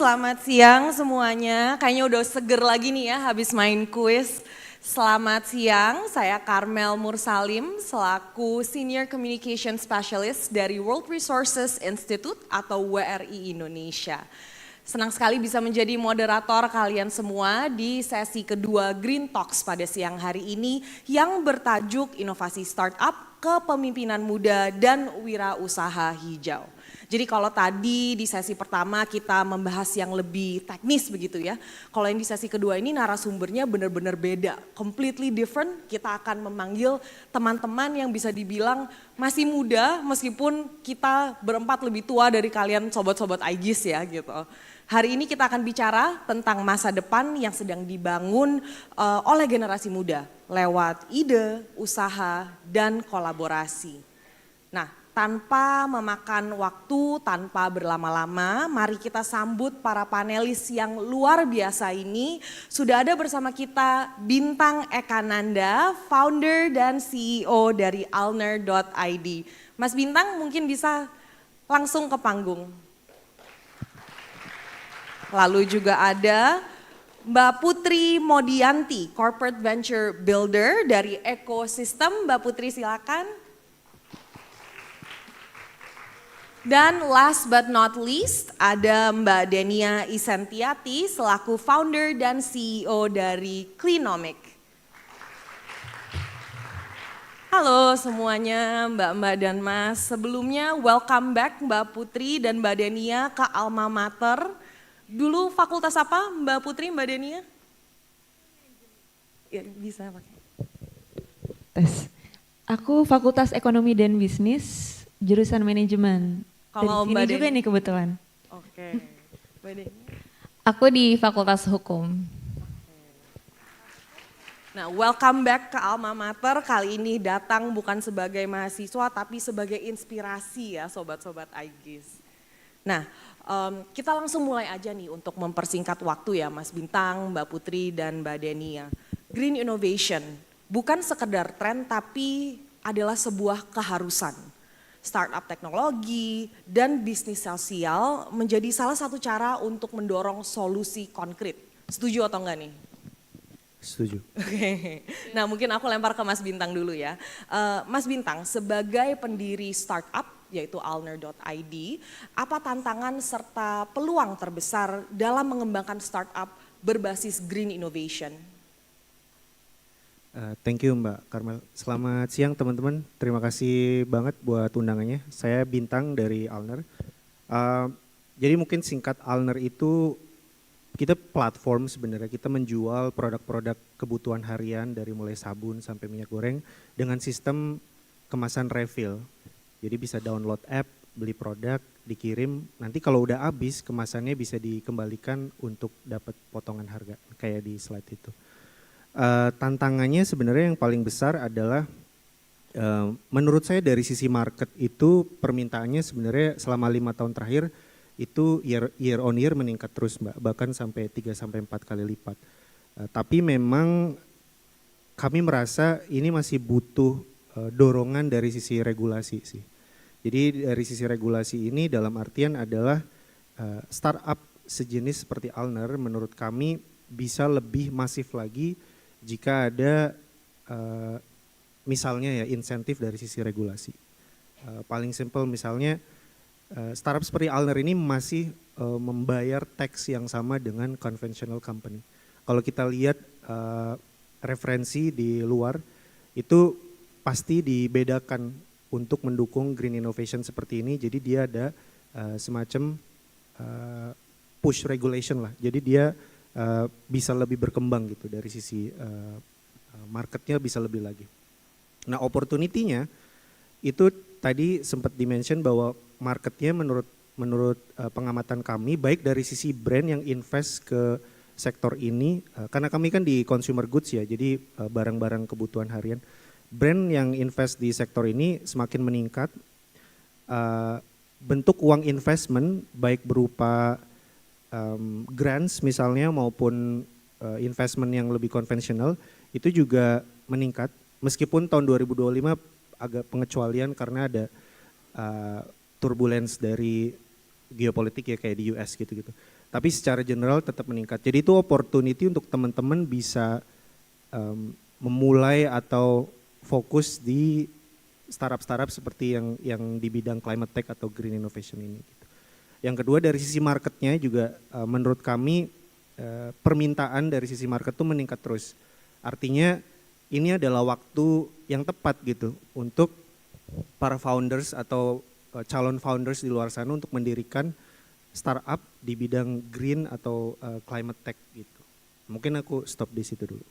selamat siang semuanya. Kayaknya udah seger lagi nih ya habis main kuis. Selamat siang, saya Karmel Mursalim selaku Senior Communication Specialist dari World Resources Institute atau WRI Indonesia. Senang sekali bisa menjadi moderator kalian semua di sesi kedua Green Talks pada siang hari ini yang bertajuk Inovasi Startup, Kepemimpinan Muda dan Wirausaha Hijau. Jadi kalau tadi di sesi pertama kita membahas yang lebih teknis begitu ya. Kalau yang di sesi kedua ini narasumbernya benar-benar beda, completely different. Kita akan memanggil teman-teman yang bisa dibilang masih muda meskipun kita berempat lebih tua dari kalian sobat-sobat Aegis ya gitu. Hari ini kita akan bicara tentang masa depan yang sedang dibangun oleh generasi muda lewat ide, usaha, dan kolaborasi. Nah, tanpa memakan waktu, tanpa berlama-lama, mari kita sambut para panelis yang luar biasa ini. Sudah ada bersama kita Bintang Ekananda, founder dan CEO dari Alner.id. Mas Bintang mungkin bisa langsung ke panggung. Lalu juga ada Mbak Putri Modianti, Corporate Venture Builder dari Ekosistem. Mbak Putri silakan. Dan last but not least ada Mbak Denia Isentiati selaku founder dan CEO dari Cleanomic. Halo semuanya Mbak-mbak dan Mas. Sebelumnya welcome back Mbak Putri dan Mbak Denia ke Alma Mater. Dulu fakultas apa Mbak Putri, Mbak Denia? Ya, bisa pakai. Tes. Aku Fakultas Ekonomi dan Bisnis, jurusan manajemen. Kalau Dari Mbak sini juga nih kebetulan. Oke. Mbak Denia. Aku di Fakultas Hukum. Nah, welcome back ke Alma Mater. Kali ini datang bukan sebagai mahasiswa tapi sebagai inspirasi ya sobat-sobat Aegis. Nah, kita langsung mulai aja nih untuk mempersingkat waktu ya Mas Bintang, Mbak Putri dan Mbak Denia. Green innovation bukan sekedar tren tapi adalah sebuah keharusan. Startup teknologi dan bisnis sosial menjadi salah satu cara untuk mendorong solusi konkret. Setuju atau enggak nih? Setuju. Oke. Nah mungkin aku lempar ke Mas Bintang dulu ya. Mas Bintang sebagai pendiri startup yaitu Alner.id, apa tantangan serta peluang terbesar dalam mengembangkan startup berbasis green innovation? Thank you Mbak Karmel. Selamat siang teman-teman. Terima kasih banget buat undangannya. Saya Bintang dari Alner. Jadi mungkin singkat Alner itu kita platform sebenarnya. Kita menjual produk-produk kebutuhan harian dari mulai sabun sampai minyak goreng dengan sistem kemasan refill. Jadi bisa download app, beli produk, dikirim. Nanti kalau udah habis kemasannya bisa dikembalikan untuk dapat potongan harga kayak di slide itu. Tantangannya sebenarnya yang paling besar adalah menurut saya dari sisi market itu permintaannya sebenarnya selama 5 tahun terakhir itu year on year meningkat terus Mbak, bahkan sampai 3-4 kali lipat. Tapi memang kami merasa ini masih butuh dorongan dari sisi regulasi sih. Jadi dari sisi regulasi ini dalam artian adalah startup sejenis seperti Alner menurut kami bisa lebih masif lagi jika ada misalnya ya insentif dari sisi regulasi. Paling simpel misalnya startup seperti Alner ini masih membayar tax yang sama dengan conventional company. Kalau kita lihat referensi di luar itu pasti dibedakan untuk mendukung green innovation seperti ini. Jadi dia ada semacam push regulation lah. Jadi dia bisa lebih berkembang gitu dari sisi marketnya bisa lebih lagi. Nah opportunity-nya itu tadi sempat dimention bahwa marketnya menurut pengamatan kami baik dari sisi brand yang invest ke sektor ini karena kami kan di consumer goods ya jadi barang-barang kebutuhan harian. Brand yang invest di sektor ini semakin meningkat, bentuk uang investment baik berupa grants misalnya maupun investment yang lebih konvensional itu juga meningkat meskipun tahun 2025 agak pengecualian karena ada turbulence dari geopolitik ya kayak di US gitu-gitu. Tapi secara general tetap meningkat. Jadi itu opportunity untuk teman-teman bisa memulai atau fokus di startup-startup seperti yang di bidang climate tech atau green innovation ini. Gitu. Yang kedua dari sisi marketnya juga menurut kami permintaan dari sisi market itu meningkat terus. Artinya ini adalah waktu yang tepat gitu untuk para founders atau calon founders di luar sana untuk mendirikan startup di bidang green atau climate tech gitu. Mungkin aku stop di situ dulu.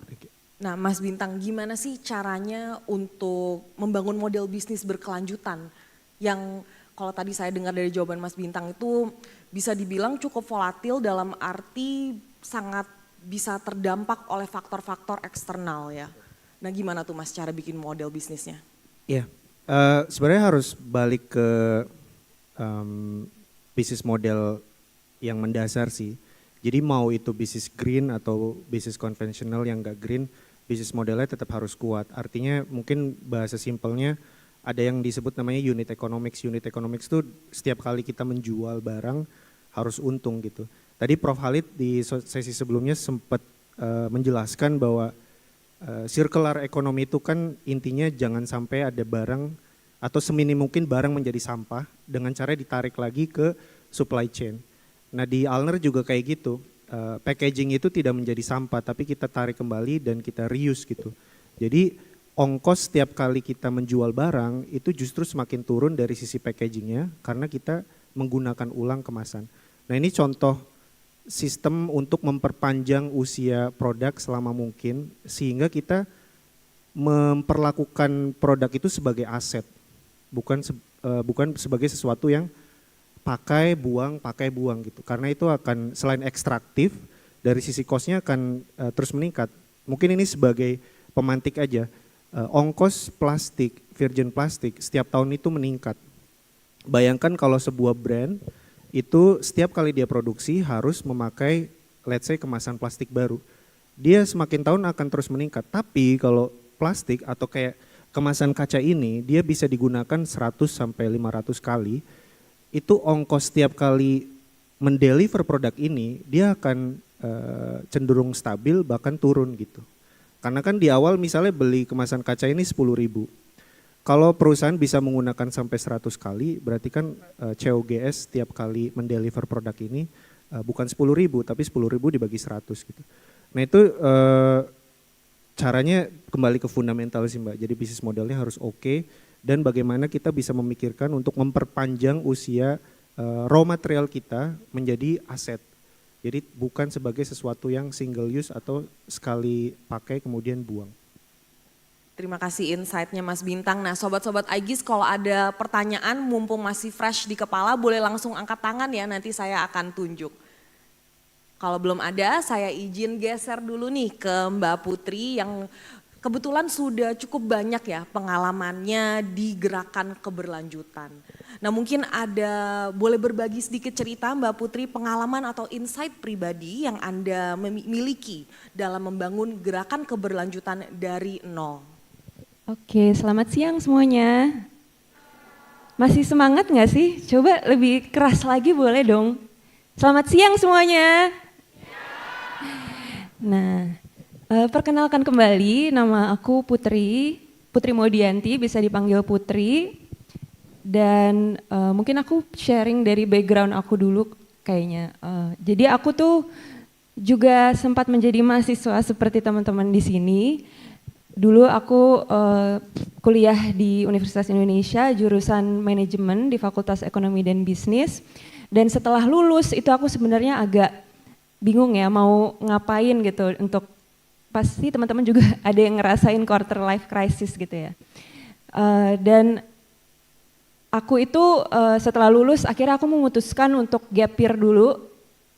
Thank you. Nah Mas Bintang, gimana sih caranya untuk membangun model bisnis berkelanjutan yang kalau tadi saya dengar dari jawaban Mas Bintang itu bisa dibilang cukup volatil dalam arti sangat bisa terdampak oleh faktor-faktor eksternal ya. Nah gimana tuh Mas cara bikin model bisnisnya? Iya, sebenarnya harus balik ke bisnis model yang mendasar sih. Jadi mau itu bisnis green atau bisnis konvensional yang enggak green, bisnis modelnya tetap harus kuat. Artinya mungkin bahasa simpelnya ada yang disebut namanya unit economics. Unit economics itu setiap kali kita menjual barang harus untung gitu. Tadi Prof. Halid di sesi sebelumnya sempat menjelaskan bahwa circular economy itu kan intinya jangan sampai ada barang atau seminim mungkin barang menjadi sampah dengan cara ditarik lagi ke supply chain. Nah di Alner juga kayak gitu, packaging itu tidak menjadi sampah tapi kita tarik kembali dan kita reuse gitu. Jadi ongkos setiap kali kita menjual barang itu justru semakin turun dari sisi packagingnya karena kita menggunakan ulang kemasan. Nah ini contoh sistem untuk memperpanjang usia produk selama mungkin sehingga kita memperlakukan produk itu sebagai aset, bukan sebagai sesuatu yang pakai buang gitu. Karena itu akan selain ekstraktif dari sisi cost-nya akan terus meningkat. Mungkin ini sebagai pemantik aja. Ongkos plastik, virgin plastik setiap tahun itu meningkat. Bayangkan kalau sebuah brand itu setiap kali dia produksi harus memakai let's say kemasan plastik baru. Dia semakin tahun akan terus meningkat. Tapi kalau plastik atau kayak kemasan kaca ini dia bisa digunakan 100 sampai 500 kali. Itu ongkos setiap kali mendeliver produk ini dia akan cenderung stabil bahkan turun gitu. Karena kan di awal misalnya beli kemasan kaca ini 10.000. Kalau perusahaan bisa menggunakan sampai 100 kali, berarti kan COGS setiap kali mendeliver produk ini bukan 10.000 tapi 10.000 dibagi 100 gitu. Nah itu caranya kembali ke fundamental sih Mbak, jadi bisnis modelnya harus oke dan bagaimana kita bisa memikirkan untuk memperpanjang usia raw material kita menjadi aset. Jadi bukan sebagai sesuatu yang single use atau sekali pakai kemudian buang. Terima kasih insight-nya Mas Bintang. Nah sobat-sobat Aegis kalau ada pertanyaan mumpung masih fresh di kepala boleh langsung angkat tangan ya nanti saya akan tunjuk. Kalau belum ada saya izin geser dulu nih ke Mbak Putri yang kebetulan sudah cukup banyak ya pengalamannya di gerakan keberlanjutan. Nah mungkin ada boleh berbagi sedikit cerita Mbak Putri pengalaman atau insight pribadi yang Anda miliki dalam membangun gerakan keberlanjutan dari nol. Oke, selamat siang semuanya. Masih semangat nggak sih? Coba lebih keras lagi boleh dong. Selamat siang semuanya. Nah, perkenalkan kembali nama aku Putri Modianti, bisa dipanggil Putri. Dan mungkin aku sharing dari background aku dulu kayaknya. Jadi aku tuh juga sempat menjadi mahasiswa seperti teman-teman di sini. Dulu aku kuliah di Universitas Indonesia jurusan manajemen di Fakultas Ekonomi dan Bisnis dan setelah lulus itu aku sebenarnya agak bingung ya mau ngapain gitu untuk pasti teman-teman juga ada yang ngerasain quarter life crisis gitu ya dan aku itu setelah lulus akhirnya aku memutuskan untuk gap year dulu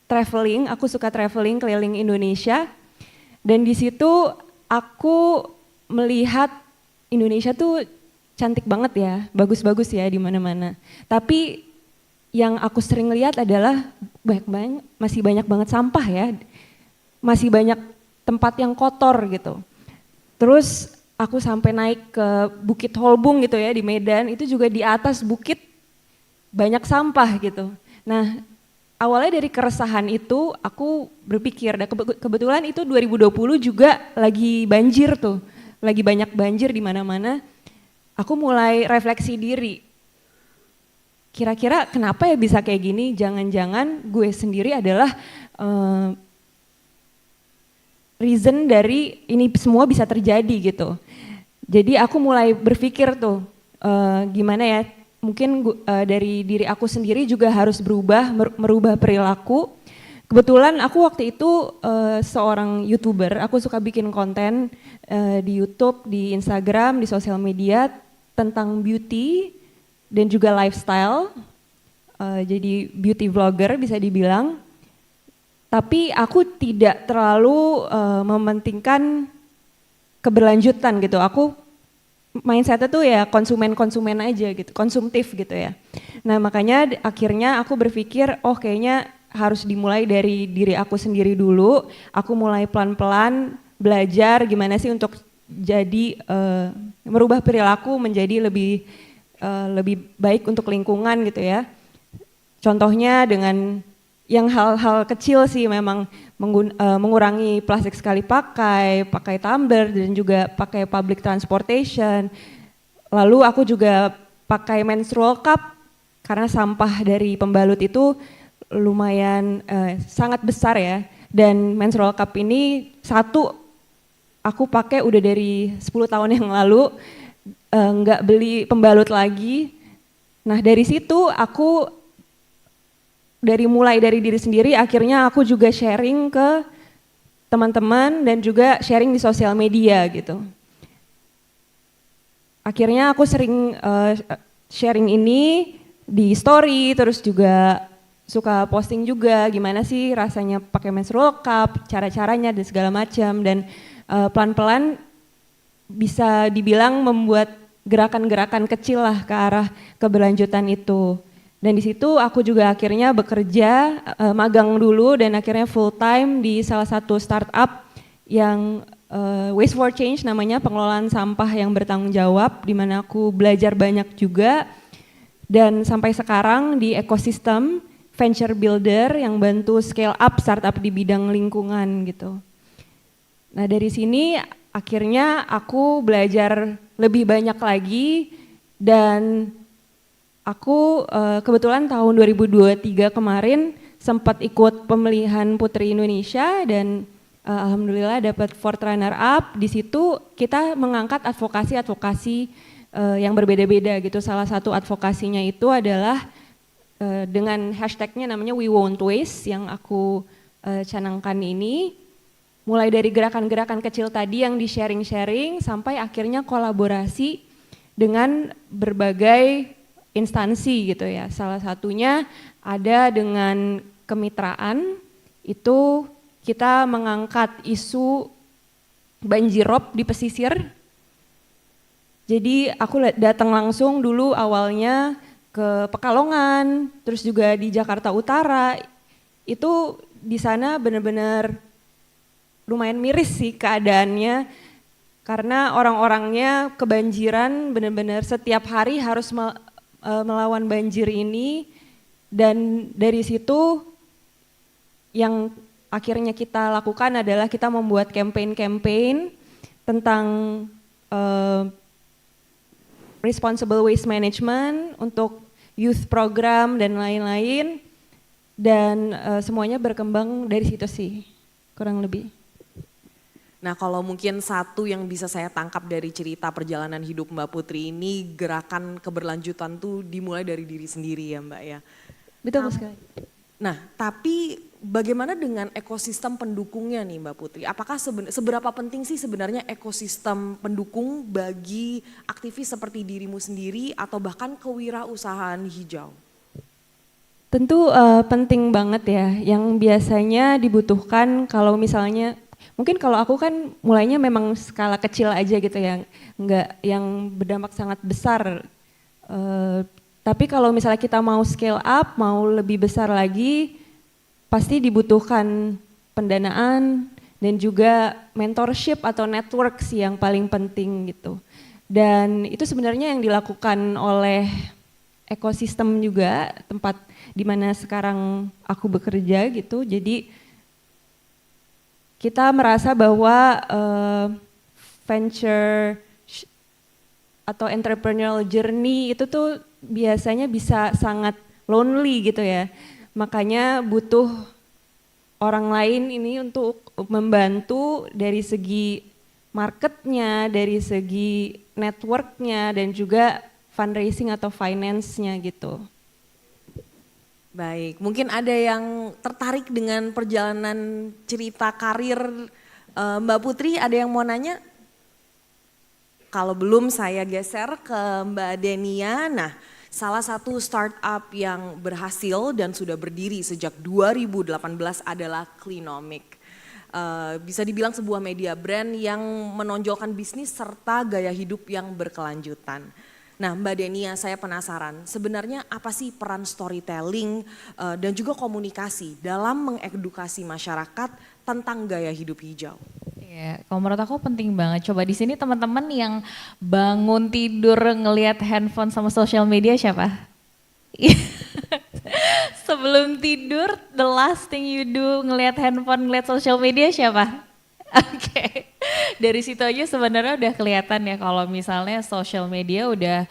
traveling, aku suka traveling keliling Indonesia dan di situ aku melihat Indonesia tuh cantik banget ya, bagus-bagus ya di mana-mana. Tapi yang aku sering lihat adalah masih banyak banget sampah ya, masih banyak tempat yang kotor gitu. Terus aku sampai naik ke Bukit Holbung gitu ya di Medan, itu juga di atas bukit banyak sampah gitu. Nah, awalnya dari keresahan itu aku berpikir, dan kebetulan itu 2020 juga lagi banjir tuh, lagi banyak banjir di mana-mana. Aku mulai refleksi diri. Kira-kira kenapa ya bisa kayak gini? Jangan-jangan gue sendiri adalah reason dari ini semua bisa terjadi gitu. Jadi aku mulai berpikir tuh gimana ya, mungkin dari diri aku sendiri juga harus berubah, merubah perilaku. Kebetulan aku waktu itu seorang YouTuber, aku suka bikin konten di YouTube, di Instagram, di sosial media tentang beauty dan juga lifestyle. Jadi beauty vlogger bisa dibilang. Tapi aku tidak terlalu mementingkan keberlanjutan gitu. Aku mindsetnya tuh ya konsumen aja gitu, konsumtif gitu ya. Nah makanya akhirnya aku berpikir, oh kayaknya harus dimulai dari diri aku sendiri dulu. Aku mulai pelan-pelan belajar gimana sih untuk jadi merubah perilaku menjadi lebih baik untuk lingkungan gitu ya. Contohnya dengan yang hal-hal kecil sih, memang mengurangi plastik sekali pakai tumbler dan juga pakai public transportation. Lalu aku juga pakai menstrual cup karena sampah dari pembalut itu lumayan sangat besar ya. Dan menstrual cup ini satu aku pakai udah dari 10 tahun yang lalu, nggak beli pembalut lagi. Nah dari situ aku mulai dari diri sendiri, akhirnya aku juga sharing ke teman-teman dan juga sharing di sosial media gitu. Akhirnya aku sering sharing ini di story, terus juga suka posting juga gimana sih rasanya pakai menstrual cup, cara-caranya dan segala macam, dan pelan-pelan bisa dibilang membuat gerakan-gerakan kecil lah ke arah keberlanjutan itu. Dan di situ aku juga akhirnya bekerja, magang dulu dan akhirnya full time di salah satu startup yang Waste for Change namanya, pengelolaan sampah yang bertanggung jawab, di mana aku belajar banyak juga. Dan sampai sekarang di ekosistem venture builder yang bantu scale up startup di bidang lingkungan gitu. Nah dari sini akhirnya aku belajar lebih banyak lagi, dan aku kebetulan tahun 2023 kemarin sempat ikut pemilihan Putri Indonesia dan alhamdulillah dapat fourth runner up. Di situ kita mengangkat advokasi yang berbeda-beda gitu. Salah satu advokasinya itu adalah dengan hashtagnya namanya We Won't Waste yang aku canangkan ini. Mulai dari gerakan-gerakan kecil tadi yang di sharing-sharing sampai akhirnya kolaborasi dengan berbagai instansi gitu ya. Salah satunya ada dengan kemitraan, itu kita mengangkat isu banjirop di pesisir. Jadi aku datang langsung dulu awalnya ke Pekalongan, terus juga di Jakarta Utara. Itu di sana benar-benar lumayan miris sih keadaannya, karena orang-orangnya kebanjiran, benar-benar setiap hari harus melawan banjir ini. Dan dari situ yang akhirnya kita lakukan adalah kita membuat campaign tentang responsible waste management untuk youth program dan lain-lain, dan semuanya berkembang dari situ sih kurang lebih. Nah kalau mungkin satu yang bisa saya tangkap dari cerita perjalanan hidup Mbak Putri ini, gerakan keberlanjutan tuh dimulai dari diri sendiri ya Mbak ya. Betul sekali. Nah tapi bagaimana dengan ekosistem pendukungnya nih Mbak Putri? Apakah seberapa penting sih sebenarnya ekosistem pendukung bagi aktivis seperti dirimu sendiri atau bahkan kewirausahaan hijau? Tentu penting banget ya, yang biasanya dibutuhkan kalau misalnya, mungkin kalau aku kan mulainya memang skala kecil aja gitu ya, nggak yang berdampak sangat besar. Tapi kalau misalnya kita mau scale up, mau lebih besar lagi, pasti dibutuhkan pendanaan dan juga mentorship atau network sih yang paling penting gitu. Dan itu sebenarnya yang dilakukan oleh ekosistem juga tempat di mana sekarang aku bekerja gitu. Jadi kita merasa bahwa venture atau entrepreneurial journey itu tuh biasanya bisa sangat lonely gitu ya. Makanya butuh orang lain ini untuk membantu dari segi marketnya, dari segi networknya, dan juga fundraising atau finance-nya gitu. Baik, mungkin ada yang tertarik dengan perjalanan cerita karir Mbak Putri, ada yang mau nanya? Kalau belum saya geser ke Mbak Denia. Nah, salah satu startup yang berhasil dan sudah berdiri sejak 2018 adalah Clinomic. Bisa dibilang sebuah media brand yang menonjolkan bisnis serta gaya hidup yang berkelanjutan. Nah Mbak Denia, saya penasaran sebenarnya apa sih peran storytelling dan juga komunikasi dalam mengedukasi masyarakat tentang gaya hidup hijau? Iya, kalau menurut aku penting banget. Coba di sini teman-teman yang bangun tidur ngelihat handphone sama sosial media siapa? Sebelum tidur, the last thing you do ngelihat handphone, ngelihat sosial media siapa? Oke, dari situ aja sebenarnya udah kelihatan ya kalau misalnya social media udah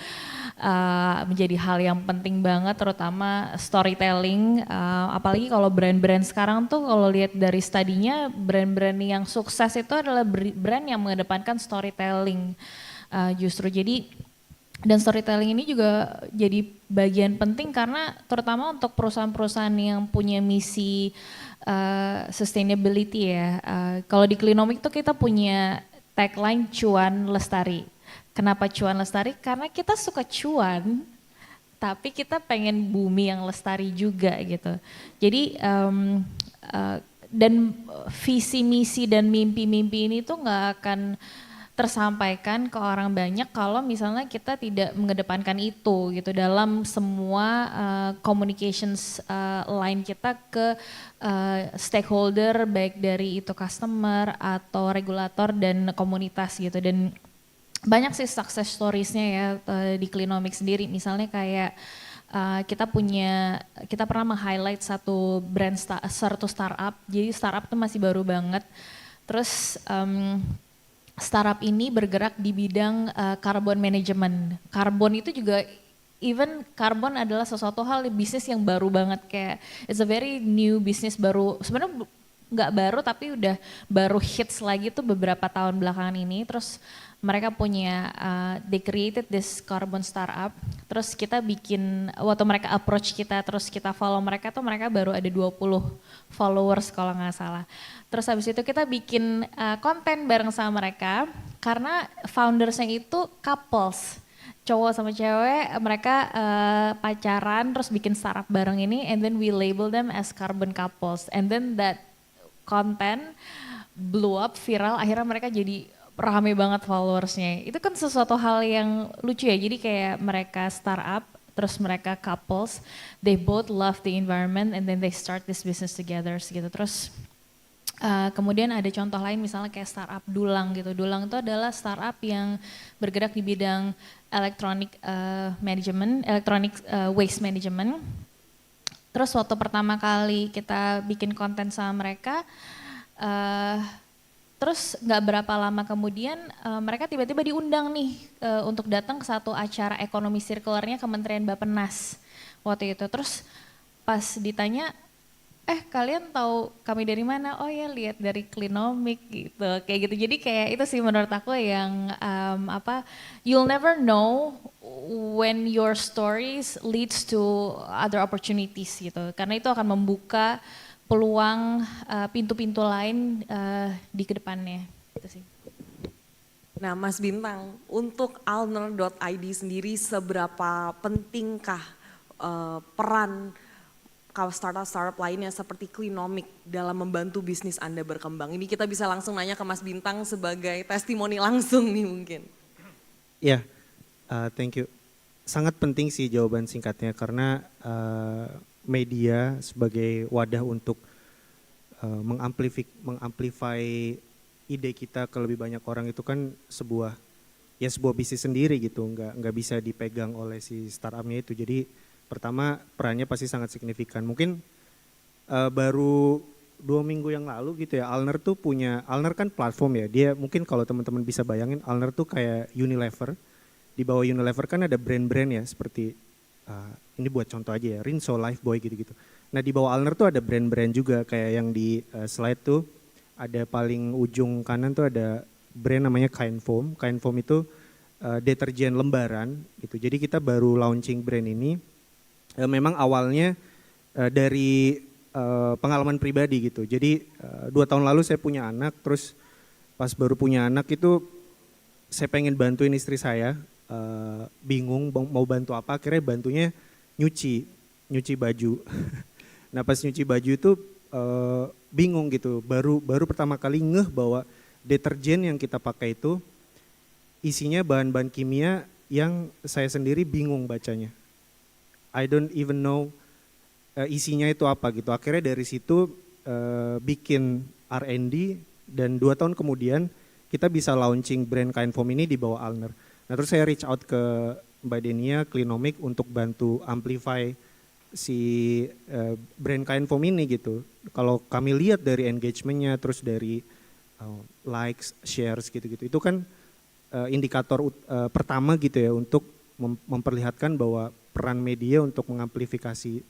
menjadi hal yang penting banget, terutama storytelling. Apalagi kalau brand-brand sekarang tuh kalau lihat dari studinya, brand-brand yang sukses itu adalah brand yang mengedepankan storytelling. Justru jadi dan storytelling ini juga jadi bagian penting karena terutama untuk perusahaan-perusahaan yang punya misi sustainability ya. Kalau di Clinomic tuh kita punya tagline cuan lestari. Kenapa cuan lestari? Karena kita suka cuan, tapi kita pengen bumi yang lestari juga gitu. Jadi dan visi misi dan mimpi-mimpi ini tuh nggak akan tersampaikan ke orang banyak kalau misalnya kita tidak mengedepankan itu gitu dalam semua communications line kita ke stakeholder baik dari itu customer atau regulator dan komunitas gitu. Dan banyak sih success storiesnya ya di Clinomic sendiri, misalnya kayak kita pernah meng-highlight satu satu startup, jadi startup itu masih baru banget, terus startup ini bergerak di bidang carbon management. Karbon itu juga, even karbon adalah sesuatu hal bisnis yang baru banget, kayak it's a very new business, baru sebenarnya nggak baru tapi udah baru hits lagi tuh beberapa tahun belakangan ini. Terus mereka punya they created this carbon startup. Terus kita bikin, waktu mereka approach kita terus kita follow mereka tuh mereka baru ada 20 followers kalau nggak salah. Terus habis itu kita bikin konten bareng sama mereka karena foundersnya itu couples, cowok sama cewek, mereka pacaran terus bikin startup bareng ini, and then we label them as carbon couples, and then that content blew up, viral, akhirnya mereka jadi rame banget followersnya. Itu kan sesuatu hal yang lucu ya, jadi kayak mereka startup, terus mereka couples, they both love the environment and then they start this business together gitu. Terus kemudian ada contoh lain misalnya kayak startup Dulang gitu. Dulang itu adalah startup yang bergerak di bidang electronic management, electronic waste management. Terus waktu pertama kali kita bikin konten sama mereka, terus nggak berapa lama kemudian mereka tiba-tiba diundang nih untuk datang ke satu acara ekonomi sirkularnya Kementerian Bappenas waktu itu. Terus pas ditanya, kalian tahu kami dari mana? Oh ya lihat dari Clinomic gitu, kayak gitu. Jadi kayak itu sih menurut aku yang you'll never know when your stories leads to other opportunities gitu. Karena itu akan membuka peluang pintu-pintu lain di kedepannya. Gitu sih. Nah Mas Bintang, untuk alner.id sendiri seberapa pentingkah peran kalau startup lainnya seperti Clinomic dalam membantu bisnis Anda berkembang? Ini kita bisa langsung nanya ke Mas Bintang sebagai testimoni langsung nih mungkin. Ya, thank you. Sangat penting sih jawaban singkatnya karena media sebagai wadah untuk mengamplify ide kita ke lebih banyak orang itu kan sebuah ya sebuah bisnis sendiri gitu, nggak bisa dipegang oleh si startupnya itu. Jadi pertama perannya pasti sangat signifikan. Mungkin baru 2 minggu yang lalu gitu ya, Alner kan platform ya, dia mungkin kalau teman-teman bisa bayangin, Alner tuh kayak Unilever. Di bawah Unilever kan ada brand-brand ya, seperti ini buat contoh aja ya, Rinso, Lifebuoy gitu-gitu. Nah di bawah Alner tuh ada brand-brand juga, kayak yang di slide tuh ada paling ujung kanan tuh ada brand namanya Kind Foam. Kind Foam itu deterjen lembaran gitu. Jadi kita baru launching brand ini. Memang awalnya dari pengalaman pribadi gitu. Jadi 2 tahun lalu saya punya anak, terus pas baru punya anak itu saya pengen bantuin istri saya, bingung mau bantu apa, akhirnya bantunya nyuci baju. Nah pas nyuci baju itu bingung gitu, baru pertama kali ngeh bahwa deterjen yang kita pakai itu isinya bahan-bahan kimia yang saya sendiri bingung bacanya. I don't even know isinya itu apa gitu. Akhirnya dari situ bikin R&D dan 2 tahun kemudian kita bisa launching brand Kind Foam ini di bawah Alner. Nah terus saya reach out ke Mbak Denia, Clinomic untuk bantu amplify si brand Kind Foam ini gitu. Kalau kami lihat dari engagementnya, terus dari likes, shares gitu-gitu, itu kan indikator pertama gitu ya untuk memperlihatkan bahwa peran media untuk mengamplifikasi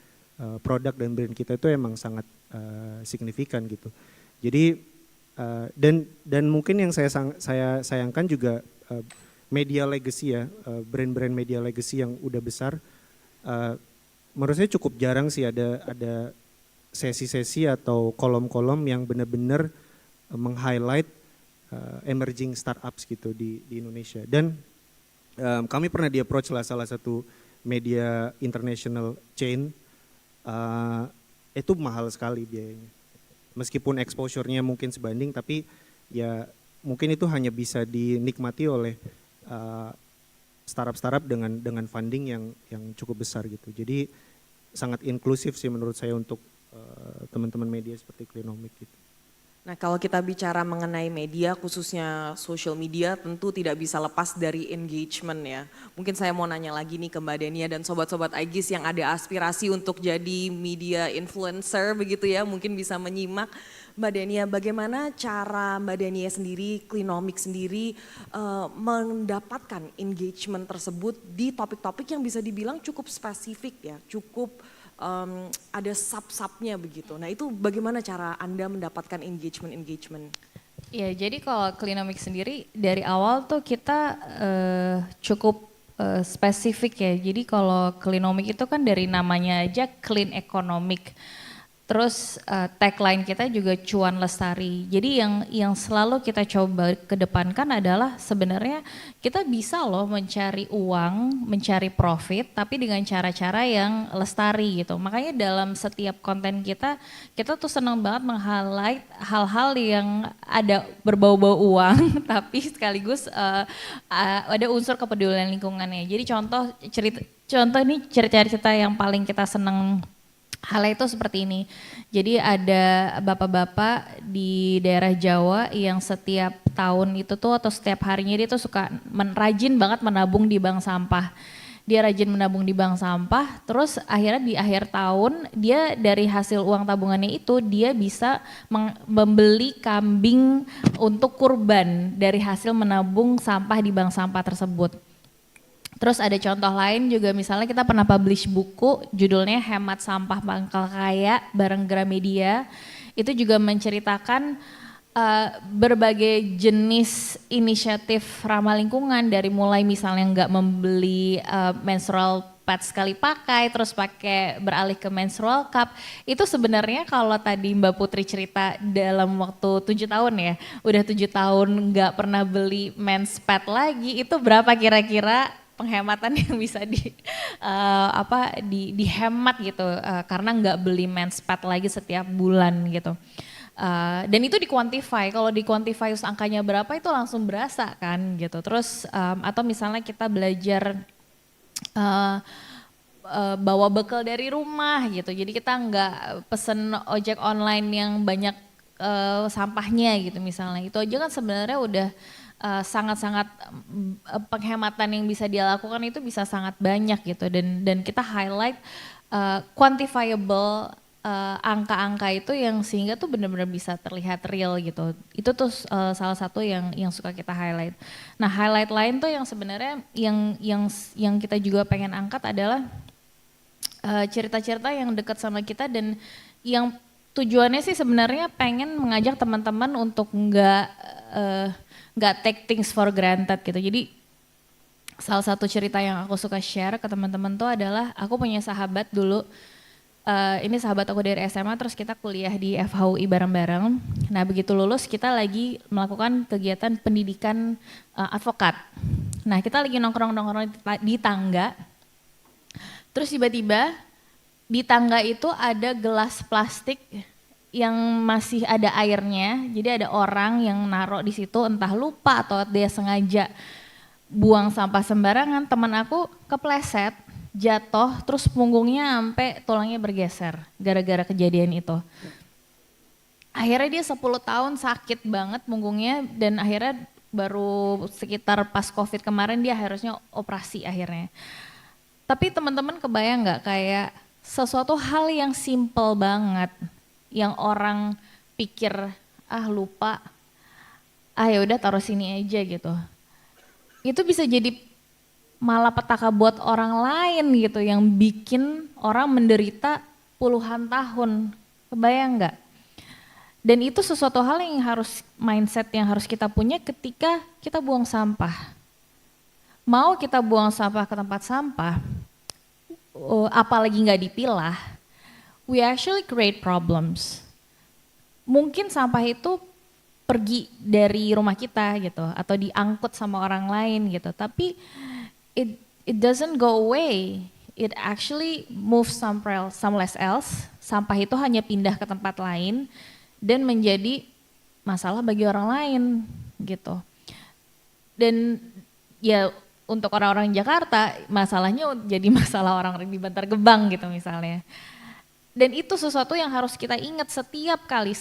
produk dan brand kita itu emang sangat signifikan gitu. Jadi dan mungkin yang saya sayangkan juga media legacy ya, brand-brand media legacy yang udah besar, menurut saya cukup jarang sih ada sesi-sesi atau kolom-kolom yang benar-benar meng-highlight emerging startups gitu di Indonesia. Dan kami pernah di-approach salah satu media international chain, itu mahal sekali biayanya. Meskipun exposure-nya mungkin sebanding, tapi ya mungkin itu hanya bisa dinikmati oleh startup-startup dengan funding yang cukup besar gitu. Jadi sangat inklusif sih menurut saya untuk teman-teman media seperti Clinomic gitu. Nah kalau kita bicara mengenai media, khususnya social media, tentu tidak bisa lepas dari engagement ya. Mungkin saya mau nanya lagi nih ke Mbak Denia dan sobat-sobat Aegis yang ada aspirasi untuk jadi media influencer begitu ya, mungkin bisa menyimak. Mbak Denia, bagaimana cara Mbak Denia sendiri, Clinomic sendiri mendapatkan engagement tersebut di topik-topik yang bisa dibilang cukup spesifik ya, cukup ada sub-subnya begitu. Nah itu bagaimana cara Anda mendapatkan engagement? Ya jadi kalau Clinomic sendiri dari awal tuh kita cukup spesifik ya. Jadi kalau Clinomic itu kan dari namanya aja clean economic. Terus tagline kita juga cuan lestari. Jadi yang selalu kita coba kedepankan adalah sebenarnya kita bisa loh mencari uang, mencari profit, tapi dengan cara-cara yang lestari gitu. Makanya dalam setiap konten kita tuh senang banget meng-highlight hal-hal yang ada berbau-bau uang, tapi sekaligus ada unsur kepedulian lingkungannya. Jadi contoh ini cerita-cerita yang paling kita senang. Hal itu seperti ini, jadi ada bapak-bapak di daerah Jawa yang setiap tahun itu tuh atau setiap harinya dia tuh suka rajin banget menabung di bank sampah. Dia rajin menabung di bank sampah, terus akhirnya di akhir tahun dia dari hasil uang tabungannya itu dia bisa membeli kambing untuk kurban dari hasil menabung sampah di bank sampah tersebut. Terus ada contoh lain juga misalnya kita pernah publish buku judulnya Hemat Sampah Pangkal Kaya bareng Gramedia. Itu juga menceritakan berbagai jenis inisiatif ramah lingkungan dari mulai misalnya nggak membeli menstrual pad sekali pakai terus beralih ke menstrual cup. Itu sebenarnya kalau tadi Mbak Putri cerita dalam waktu 7 tahun ya, udah 7 tahun nggak pernah beli mens pad lagi, itu berapa kira-kira penghematan yang bisa dihemat gitu karena nggak beli mens pad lagi setiap bulan gitu. Dan itu dikuantify, kalau dikuantify angkanya berapa itu langsung berasa kan gitu. Terus atau misalnya kita belajar bawa bekal dari rumah gitu, jadi kita nggak pesen ojek online yang banyak sampahnya gitu misalnya. Itu aja kan sebenarnya udah sangat-sangat penghematan yang bisa dia lakukan itu bisa sangat banyak gitu, dan kita highlight quantifiable angka-angka itu yang sehingga tuh benar-benar bisa terlihat real gitu. Itu tuh salah satu yang suka kita highlight. Nah, highlight lain tuh yang sebenarnya yang kita juga pengen angkat adalah cerita-cerita yang dekat sama kita dan yang tujuannya sih sebenarnya pengen mengajak teman-teman untuk nggak take things for granted gitu. Jadi salah satu cerita yang aku suka share ke teman-teman tuh adalah aku punya sahabat dulu, ini sahabat aku dari SMA, terus kita kuliah di FHUI bareng-bareng. Nah begitu lulus kita lagi melakukan kegiatan pendidikan advokat. Nah kita lagi nongkrong-nongkrong di tangga, terus tiba-tiba di tangga itu ada gelas plastik yang masih ada airnya, jadi ada orang yang naruh di situ, entah lupa atau dia sengaja buang sampah sembarangan. Teman aku kepleset, jatuh, terus punggungnya sampai tulangnya bergeser gara-gara kejadian itu. Akhirnya dia 10 tahun sakit banget punggungnya, dan akhirnya baru sekitar pas COVID kemarin dia harusnya operasi akhirnya. Tapi teman-teman kebayang nggak kayak sesuatu hal yang simple banget, yang orang pikir lupa, ya udah taruh sini aja gitu. Itu bisa jadi malapetaka buat orang lain gitu, yang bikin orang menderita puluhan tahun. Kebayang nggak? Dan itu sesuatu hal yang harus, mindset yang harus kita punya ketika kita buang sampah. Mau kita buang sampah ke tempat sampah, apalagi nggak dipilah, we actually create problems. Mungkin sampah itu pergi dari rumah kita gitu, atau diangkut sama orang lain gitu, tapi it doesn't go away. It actually moves somewhere else. Sampah itu hanya pindah ke tempat lain dan menjadi masalah bagi orang lain gitu. Dan ya untuk orang-orang Jakarta masalahnya jadi masalah orang di Bantar Gebang gitu misalnya. Dan itu sesuatu yang harus kita ingat setiap kali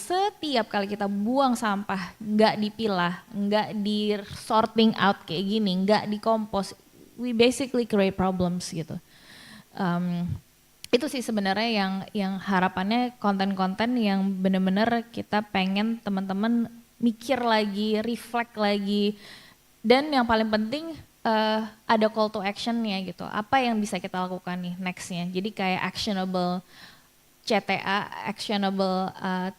kita buang sampah, nggak dipilah, nggak di sorting out kayak gini, nggak dikompos, we basically create problems gitu. Itu sih sebenarnya yang harapannya konten-konten yang benar-benar kita pengen teman-teman mikir lagi, reflect lagi, dan yang paling penting ada call to actionnya gitu. Apa yang bisa kita lakukan nih nextnya? Jadi kayak actionable CTA, actionable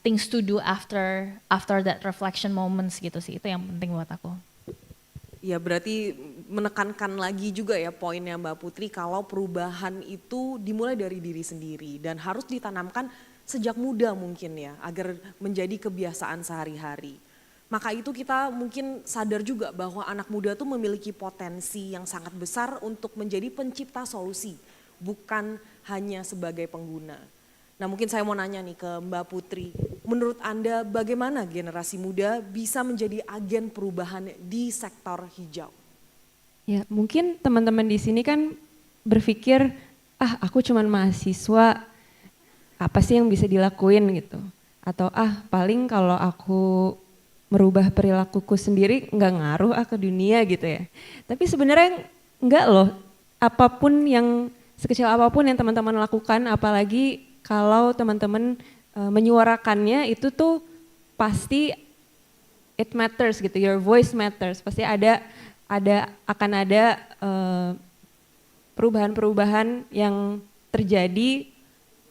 things to do after that reflection moments gitu sih. Itu yang penting buat aku. Ya berarti menekankan lagi juga ya poinnya Mbak Putri, kalau perubahan itu dimulai dari diri sendiri dan harus ditanamkan sejak muda mungkin ya, agar menjadi kebiasaan sehari-hari. Maka itu kita mungkin sadar juga bahwa anak muda tuh memiliki potensi yang sangat besar untuk menjadi pencipta solusi, bukan hanya sebagai pengguna. Nah mungkin saya mau nanya nih ke Mbak Putri, menurut Anda bagaimana generasi muda bisa menjadi agen perubahan di sektor hijau? Ya mungkin teman-teman di sini kan berpikir, aku cuman mahasiswa, apa sih yang bisa dilakuin gitu. Atau paling kalau aku merubah perilakuku sendiri nggak ngaruh ke dunia gitu ya. Tapi sebenarnya enggak loh, apapun yang, sekecil apapun yang teman-teman lakukan, apalagi kalau teman-teman menyuarakannya, itu tuh pasti it matters gitu, your voice matters. Pasti akan ada perubahan-perubahan yang terjadi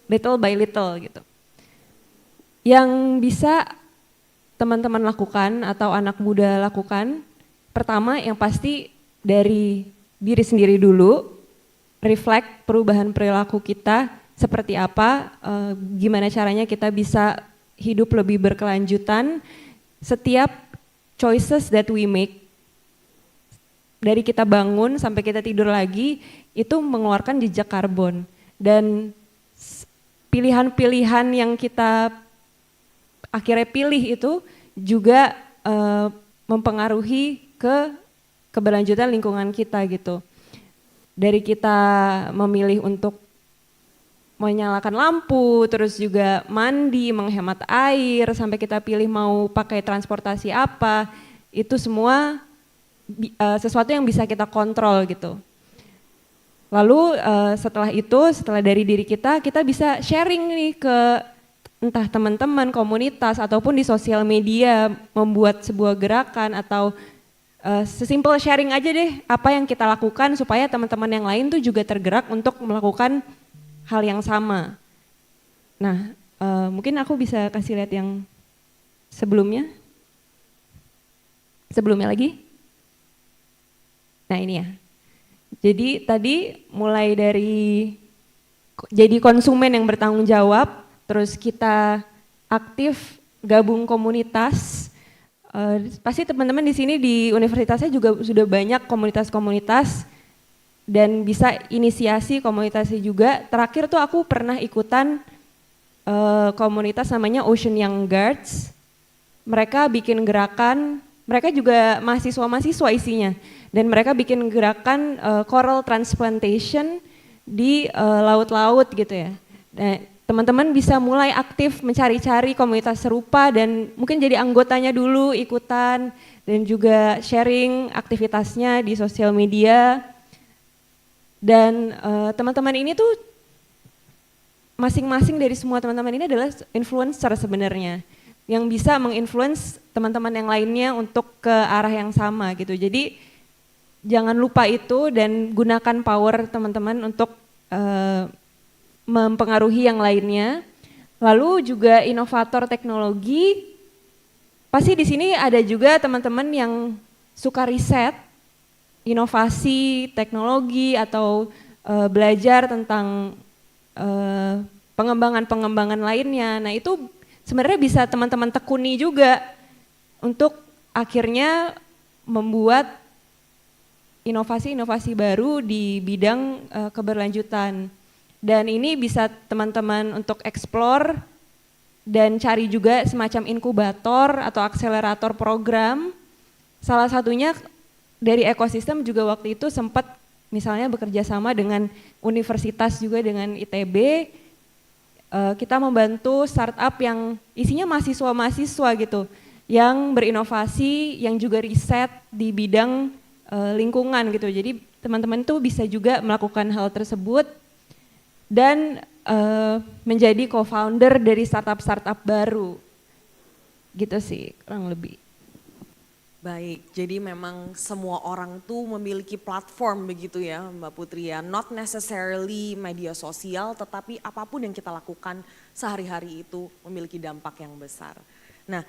little by little gitu. Yang bisa teman-teman lakukan atau anak muda lakukan, pertama yang pasti dari diri sendiri dulu, reflect perubahan perilaku kita seperti apa, gimana caranya kita bisa hidup lebih berkelanjutan. Setiap choices that we make, dari kita bangun sampai kita tidur lagi, itu mengeluarkan jejak karbon. Dan pilihan-pilihan yang kita akhirnya pilih itu juga mempengaruhi ke keberlanjutan lingkungan kita gitu. Dari kita memilih untuk menyalakan lampu, terus juga mandi, menghemat air, sampai kita pilih mau pakai transportasi apa, itu semua sesuatu yang bisa kita kontrol gitu. Lalu setelah dari diri kita bisa sharing nih ke entah teman-teman, komunitas, ataupun di sosial media, membuat sebuah gerakan atau sesimpel sharing aja deh apa yang kita lakukan supaya teman-teman yang lain tuh juga tergerak untuk melakukan hal yang sama. Nah, mungkin aku bisa kasih lihat yang sebelumnya. Sebelumnya lagi. Nah ini ya. Jadi tadi mulai dari jadi konsumen yang bertanggung jawab, terus kita aktif gabung komunitas. Pasti teman-teman di sini di universitasnya juga sudah banyak komunitas-komunitas dan bisa inisiasi komunitasnya juga. Terakhir tuh aku pernah ikutan komunitas namanya Ocean Young Guards. Mereka bikin gerakan, mereka juga mahasiswa-mahasiswa isinya, dan mereka bikin gerakan coral transplantation di laut-laut gitu ya. Nah, teman-teman bisa mulai aktif mencari-cari komunitas serupa dan mungkin jadi anggotanya dulu, ikutan, dan juga sharing aktivitasnya di sosial media. Dan teman-teman ini tuh masing-masing dari semua teman-teman ini adalah influencer sebenarnya, yang bisa menginfluence teman-teman yang lainnya untuk ke arah yang sama gitu. Jadi jangan lupa itu dan gunakan power teman-teman untuk mempengaruhi yang lainnya. Lalu juga inovator teknologi, pasti di sini ada juga teman-teman yang suka riset, inovasi teknologi atau belajar tentang pengembangan-pengembangan lainnya. Nah itu sebenarnya bisa teman-teman tekuni juga untuk akhirnya membuat inovasi-inovasi baru di bidang keberlanjutan. Dan ini bisa teman-teman untuk explore dan cari juga semacam inkubator atau akselerator program. Salah satunya dari ekosistem juga waktu itu sempat misalnya bekerja sama dengan universitas juga, dengan ITB. Kita membantu startup yang isinya mahasiswa-mahasiswa gitu, yang berinovasi, yang juga riset di bidang lingkungan gitu. Jadi teman-teman tuh bisa juga melakukan hal tersebut dan menjadi co-founder dari startup-startup baru. Gitu sih kurang lebih. Baik, jadi memang semua orang tuh memiliki platform begitu ya Mbak Putri ya. Not necessarily media sosial, tetapi apapun yang kita lakukan sehari-hari itu memiliki dampak yang besar. Nah,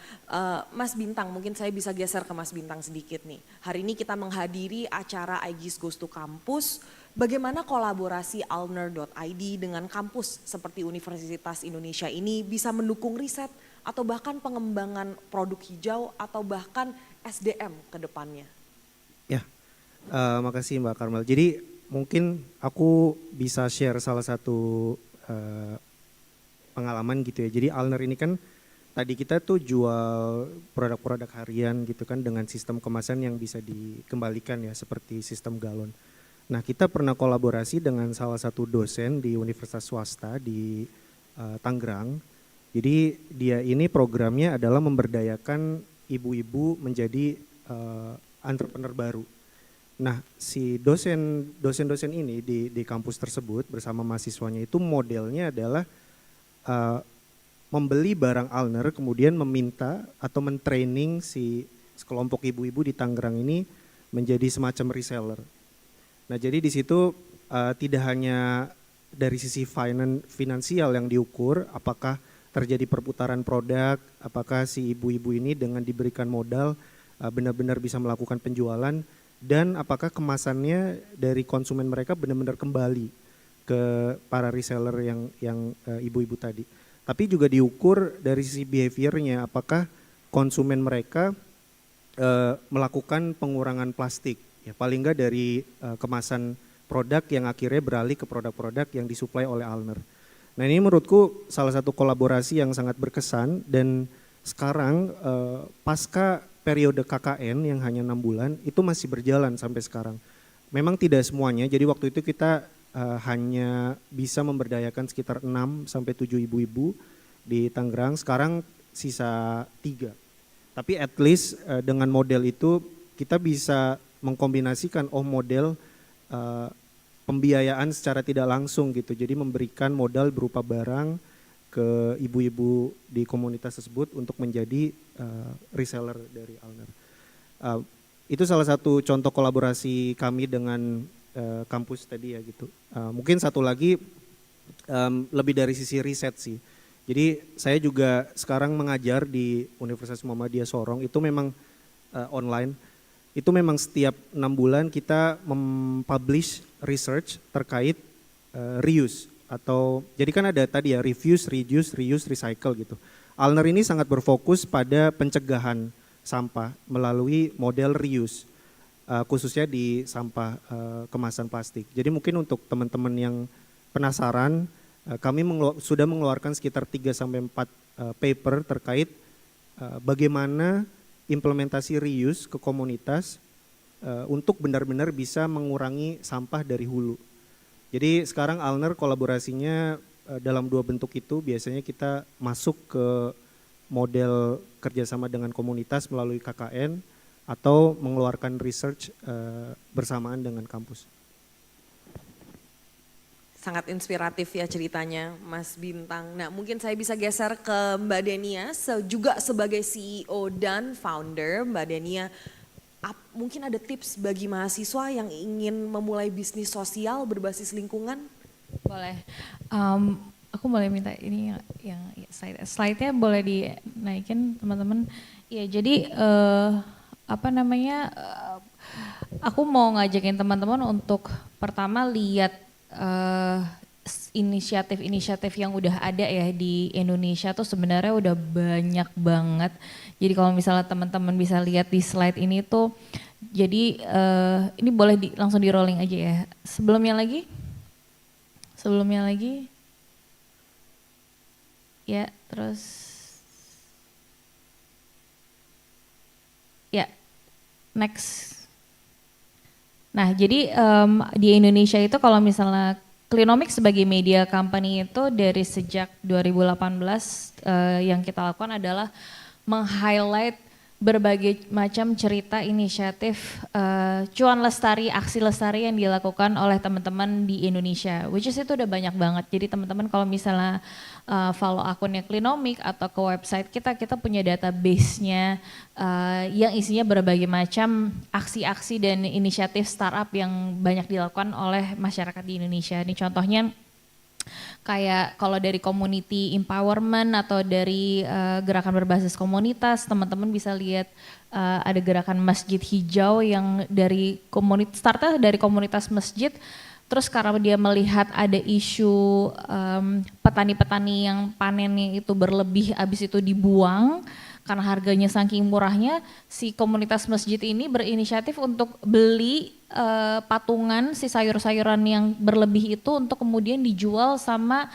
Mas Bintang, mungkin saya bisa geser ke Mas Bintang sedikit nih. Hari ini kita menghadiri acara IGIS Goes to Campus. Bagaimana kolaborasi alner.id dengan kampus seperti Universitas Indonesia ini bisa mendukung riset atau bahkan pengembangan produk hijau atau bahkan SDM ke depannya? Ya, makasih Mbak Karmel. Jadi mungkin aku bisa share salah satu pengalaman gitu ya. Jadi Alner ini kan tadi kita tuh jual produk-produk harian gitu kan dengan sistem kemasan yang bisa dikembalikan ya seperti sistem galon. Nah kita pernah kolaborasi dengan salah satu dosen di universitas swasta di Tangerang. Jadi dia ini programnya adalah memberdayakan ibu-ibu menjadi entrepreneur baru. Nah si dosen-dosen ini di kampus tersebut bersama mahasiswanya itu modelnya adalah membeli barang Alner kemudian meminta atau mentraining si sekelompok ibu-ibu di Tangerang ini menjadi semacam reseller. Nah jadi di situ tidak hanya dari sisi finansial yang diukur, apakah terjadi perputaran produk, apakah si ibu-ibu ini dengan diberikan modal benar-benar bisa melakukan penjualan, dan apakah kemasannya dari konsumen mereka benar-benar kembali ke para reseller yang ibu-ibu tadi. Tapi juga diukur dari sisi behaviornya, apakah konsumen mereka melakukan pengurangan plastik, ya paling enggak dari kemasan produk yang akhirnya beralih ke produk-produk yang disuplai oleh Alner. Nah ini menurutku salah satu kolaborasi yang sangat berkesan dan sekarang pasca periode KKN yang hanya 6 bulan itu masih berjalan sampai sekarang. Memang tidak semuanya, jadi waktu itu kita hanya bisa memberdayakan sekitar 6 sampai 7 ibu-ibu di Tangerang, sekarang sisa 3. Tapi at least dengan model itu kita bisa mengkombinasikan model pembiayaan secara tidak langsung gitu. Jadi memberikan modal berupa barang ke ibu-ibu di komunitas tersebut untuk menjadi reseller dari Alner. Itu salah satu contoh kolaborasi kami dengan kampus tadi ya gitu. Mungkin satu lagi lebih dari sisi riset sih. Jadi saya juga sekarang mengajar di Universitas Muhammadiyah Sorong, itu memang online. Itu memang setiap 6 bulan kita mempublish research terkait reuse atau jadi kan ada tadi ya refuse, reduce, reuse, recycle gitu. Alner ini sangat berfokus pada pencegahan sampah melalui model reuse, khususnya di sampah kemasan plastik. Jadi mungkin untuk teman-teman yang penasaran, kami sudah mengeluarkan sekitar 3-4 paper terkait bagaimana implementasi reuse ke komunitas untuk benar-benar bisa mengurangi sampah dari hulu. Jadi sekarang Alner kolaborasinya dalam 2 bentuk itu, biasanya kita masuk ke model kerjasama dengan komunitas melalui KKN atau mengeluarkan research bersamaan dengan kampus. Sangat inspiratif ya ceritanya Mas Bintang. Nah mungkin saya bisa geser ke Mbak Denia, juga sebagai CEO dan founder. Mbak Denia, mungkin ada tips bagi mahasiswa yang ingin memulai bisnis sosial berbasis lingkungan? Boleh. Aku boleh minta ini yang slide-nya boleh dinaikin teman-teman. Ya jadi aku mau ngajakin teman-teman untuk pertama lihat inisiatif-inisiatif yang udah ada ya di Indonesia tuh sebenarnya udah banyak banget. Jadi kalau misalnya teman-teman bisa lihat di slide ini tuh, jadi ini boleh langsung di rolling aja ya. Sebelumnya lagi, ya terus, ya next. Nah jadi di Indonesia itu kalau misalnya Clinomics sebagai media company itu dari sejak 2018 yang kita lakukan adalah meng-highlight berbagai macam cerita inisiatif cuan lestari, aksi lestari yang dilakukan oleh teman-teman di Indonesia, which is itu udah banyak banget. Jadi teman-teman kalau misalnya follow akunnya Clinomic atau ke website kita punya database-nya yang isinya berbagai macam aksi-aksi dan inisiatif startup yang banyak dilakukan oleh masyarakat di Indonesia. Ini contohnya kayak kalau dari community empowerment atau dari gerakan berbasis komunitas, teman-teman bisa lihat ada gerakan Masjid Hijau yang dari startnya dari komunitas masjid. Terus karena dia melihat ada isu petani-petani yang panennya itu berlebih, habis itu dibuang karena harganya saking murahnya, si komunitas masjid ini berinisiatif untuk beli patungan si sayur-sayuran yang berlebih itu untuk kemudian dijual sama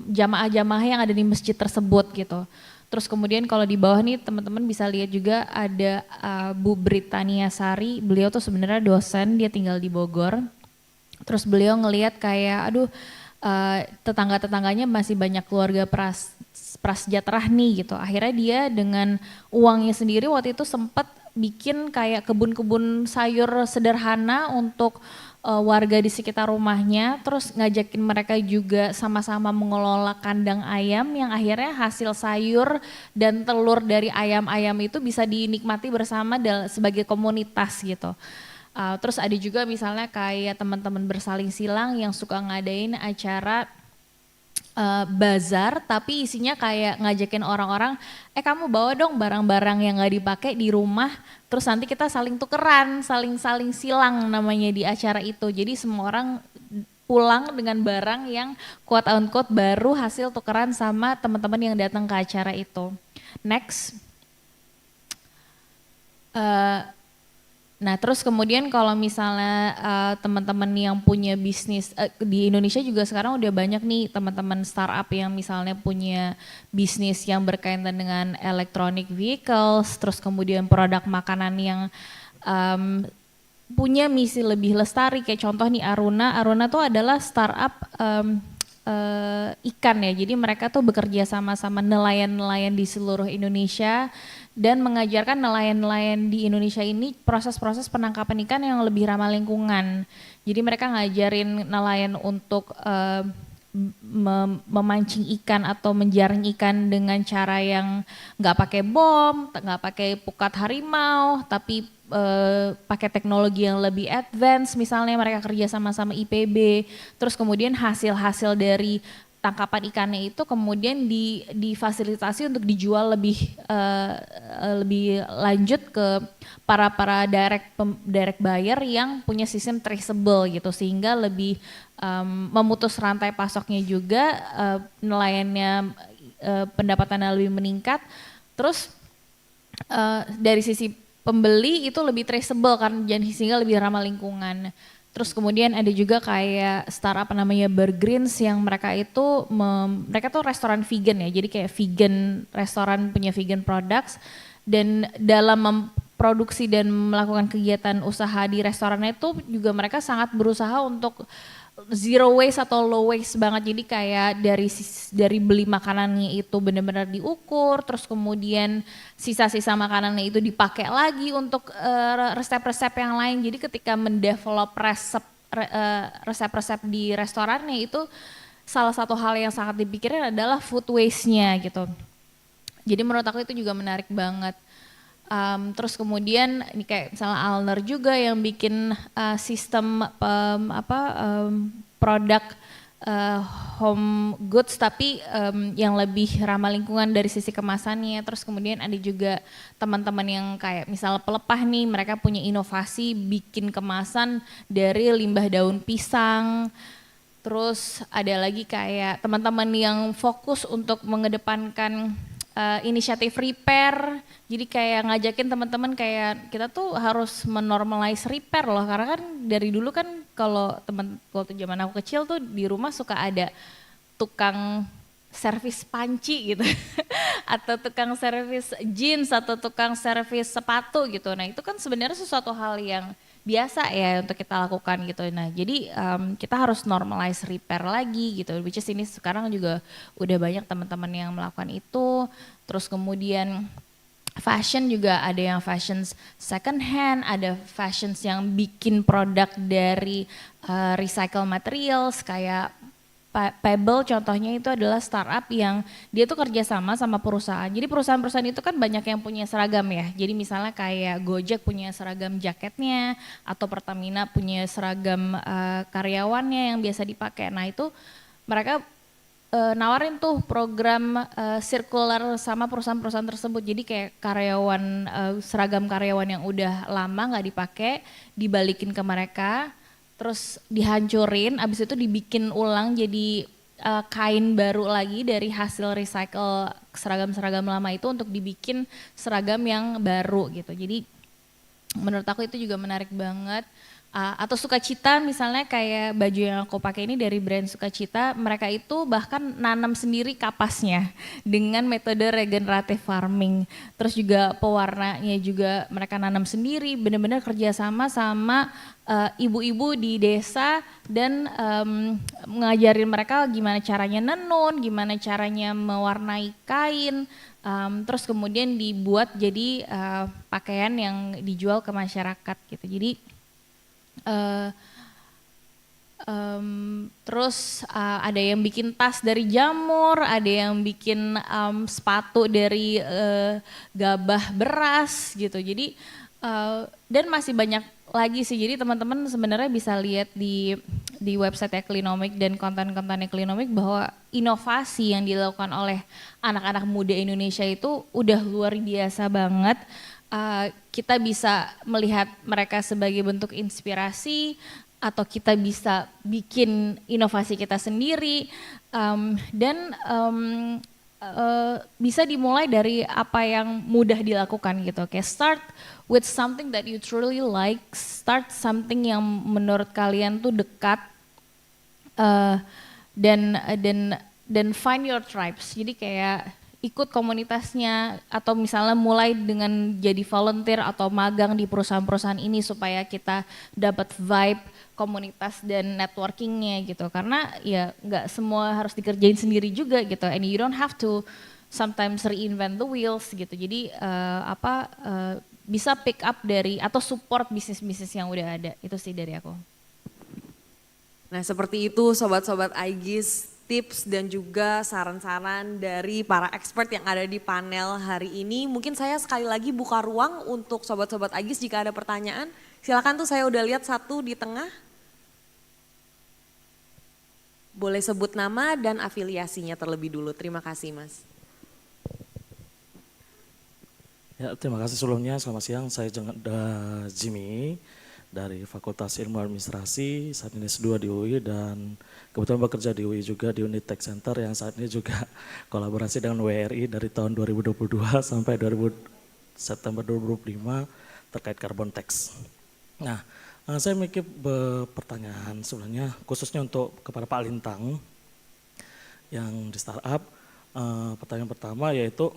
jamaah-jamaah yang ada di masjid tersebut gitu. Terus kemudian kalau di bawah nih teman-teman bisa lihat juga ada Bu Britania Sari, beliau tuh sebenarnya dosen, dia tinggal di Bogor. Terus beliau ngelihat kayak tetangga-tetangganya masih banyak keluarga prasejahtera nih gitu. Akhirnya dia dengan uangnya sendiri waktu itu sempat bikin kayak kebun-kebun sayur sederhana untuk warga di sekitar rumahnya, terus ngajakin mereka juga sama-sama mengelola kandang ayam yang akhirnya hasil sayur dan telur dari ayam-ayam itu bisa dinikmati bersama sebagai komunitas gitu. Terus ada juga misalnya kayak teman-teman bersaling silang yang suka ngadain acara bazar tapi isinya kayak ngajakin orang-orang, kamu bawa dong barang-barang yang gak dipakai di rumah, terus nanti kita saling tukeran, saling silang namanya di acara itu. Jadi semua orang pulang dengan barang yang quote unquote baru hasil tukeran sama teman-teman yang datang ke acara itu. Next. Nah terus kemudian kalau misalnya teman-teman yang punya bisnis di Indonesia juga sekarang udah banyak nih teman-teman startup yang misalnya punya bisnis yang berkaitan dengan electronic vehicles, terus kemudian produk makanan yang punya misi lebih lestari, kayak contoh nih Aruna tuh adalah startup ikan ya, jadi mereka tuh bekerja sama-sama nelayan-nelayan di seluruh Indonesia. dan mengajarkan nelayan-nelayan di Indonesia ini proses-proses penangkapan ikan yang lebih ramah lingkungan. Jadi mereka ngajarin nelayan untuk memancing ikan atau menjaring ikan dengan cara yang nggak pakai bom, nggak pakai pukat harimau, tapi pakai teknologi yang lebih advance. Misalnya mereka kerja sama-sama IPB, terus kemudian hasil-hasil dari tangkapan ikannya itu kemudian difasilitasi untuk dijual lebih lanjut ke para direct buyer yang punya sistem traceable gitu, sehingga lebih memutus rantai pasoknya juga, nelayannya pendapatannya lebih meningkat. Terus dari sisi pembeli itu lebih traceable kan, sehingga lebih ramah lingkungan. Terus kemudian ada juga kayak startup namanya Burgreens yang mereka tuh restoran vegan ya, jadi kayak vegan restoran punya vegan products, dan dalam memproduksi dan melakukan kegiatan usaha di restorannya itu juga mereka sangat berusaha untuk zero waste atau low waste banget. Jadi kayak dari beli makanannya itu benar-benar diukur, terus kemudian sisa-sisa makanannya itu dipakai lagi untuk resep-resep yang lain. Jadi ketika mendevelop resep-resep di restorannya itu salah satu hal yang sangat dipikirin adalah food waste-nya gitu. Jadi menurut aku itu juga menarik banget. Terus kemudian ini kayak misalnya Alner juga yang bikin sistem produk home goods tapi yang lebih ramah lingkungan dari sisi kemasannya. Terus kemudian ada juga teman-teman yang kayak misalnya pelepah nih, mereka punya inovasi bikin kemasan dari limbah daun pisang. Terus ada lagi kayak teman-teman yang fokus untuk mengedepankan inisiatif repair. Jadi kayak ngajakin teman-teman kayak kita tuh harus menormalize repair loh, karena kan dari dulu kan kalau waktu zaman aku kecil tuh di rumah suka ada tukang servis panci gitu atau tukang servis jeans atau tukang servis sepatu gitu. Nah itu kan sebenarnya sesuatu hal yang biasa ya untuk kita lakukan gitu. Nah jadi kita harus normalize repair lagi gitu, which is ini sekarang juga udah banyak teman-teman yang melakukan itu. Terus kemudian fashion juga ada yang fashion second hand, ada fashions yang bikin produk dari recycle materials kayak Pebble contohnya itu adalah startup yang dia tuh kerjasama sama perusahaan. Jadi perusahaan-perusahaan itu kan banyak yang punya seragam ya. Jadi misalnya kayak Gojek punya seragam jaketnya atau Pertamina punya seragam karyawannya yang biasa dipakai. Nah itu mereka nawarin tuh program sirkular sama perusahaan-perusahaan tersebut. Jadi kayak seragam karyawan yang udah lama nggak dipakai dibalikin ke mereka, terus dihancurin, abis itu dibikin ulang jadi kain baru lagi dari hasil recycle seragam-seragam lama itu untuk dibikin seragam yang baru gitu. Jadi menurut aku itu juga menarik banget. Atau Sukacita misalnya kayak baju yang aku pakai ini dari brand Sukacita, mereka itu bahkan nanam sendiri kapasnya dengan metode regenerative farming. Terus juga pewarnanya juga mereka nanam sendiri, benar-benar kerjasama sama ibu-ibu di desa dan ngajarin mereka gimana caranya nenun, gimana caranya mewarnai kain, terus kemudian dibuat jadi pakaian yang dijual ke masyarakat gitu. Jadi terus ada yang bikin tas dari jamur, ada yang bikin sepatu dari gabah beras gitu. Jadi dan masih banyak lagi sih. Jadi teman-teman sebenarnya bisa lihat di website Clinomic dan konten-konten Clinomic bahwa inovasi yang dilakukan oleh anak-anak muda Indonesia itu udah luar biasa banget. Kita bisa melihat mereka sebagai bentuk inspirasi atau kita bisa bikin inovasi kita sendiri dan bisa dimulai dari apa yang mudah dilakukan gitu. Kayak start with something that you truly like, start something yang menurut kalian tuh dekat dan find your tribes. Jadi kayak ikut komunitasnya atau misalnya mulai dengan jadi volunteer atau magang di perusahaan-perusahaan ini supaya kita dapat vibe komunitas dan networkingnya gitu. Karena ya nggak semua harus dikerjain sendiri juga gitu. And you don't have to sometimes reinvent the wheels gitu. Jadi bisa pick up dari atau support bisnis-bisnis yang udah ada. Itu sih dari aku. Nah seperti itu sobat-sobat Aegis, tips dan juga saran-saran dari para expert yang ada di panel hari ini. Mungkin saya sekali lagi buka ruang untuk sobat-sobat Aegis jika ada pertanyaan. Silakan tuh, saya udah lihat satu di tengah. Boleh sebut nama dan afiliasinya terlebih dulu. Terima kasih Mas. Ya, terima kasih sebelumnya. Selamat siang, saya Jimmy dari Fakultas Ilmu Administrasi, saat ini S2 di UI dan kebetulan bekerja di UI juga di unit Tech Center yang saat ini juga kolaborasi dengan WRI dari tahun 2022 sampai September 2025 terkait carbon tax. Nah, saya mikir pertanyaan sebenarnya khususnya untuk kepada Pak Lintang yang di startup. Pertanyaan pertama yaitu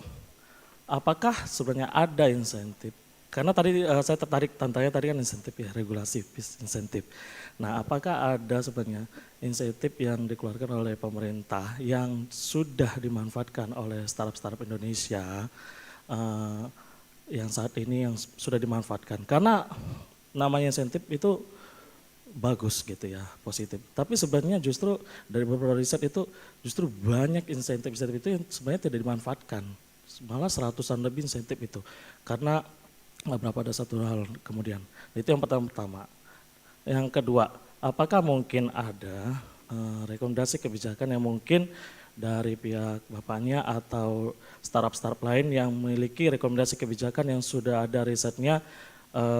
apakah sebenarnya ada insentif? Karena tadi saya tertarik tantanya tadi kan insentif ya, regulasi insentif. Nah, apakah ada sebenarnya insentif yang dikeluarkan oleh pemerintah yang sudah dimanfaatkan oleh startup-startup Indonesia yang saat ini yang sudah dimanfaatkan? Karena namanya insentif itu bagus gitu ya, positif. Tapi sebenarnya justru dari beberapa riset itu justru banyak insentif-insentif itu yang sebenarnya tidak dimanfaatkan. Malah seratusan lebih insentif itu. Karena beberapa ada satu hal kemudian. Itu yang pertama. Yang kedua, apakah mungkin ada rekomendasi kebijakan yang mungkin dari pihak Bapaknya atau startup-startup lain yang memiliki rekomendasi kebijakan yang sudah ada risetnya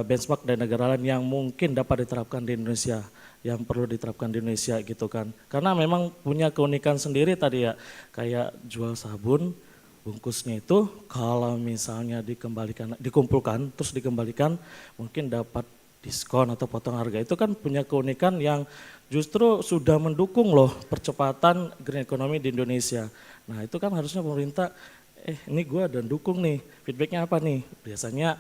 benchmark dari negara lain yang mungkin dapat diterapkan di Indonesia, yang perlu diterapkan di Indonesia gitu kan. Karena memang punya keunikan sendiri tadi ya, kayak jual sabun, bungkusnya itu kalau misalnya dikumpulkan terus dikembalikan mungkin dapat diskon atau potong harga, itu kan punya keunikan yang justru sudah mendukung loh percepatan green economy di Indonesia. Nah itu kan harusnya pemerintah, ini gue dan dukung nih, feedbacknya apa nih? Biasanya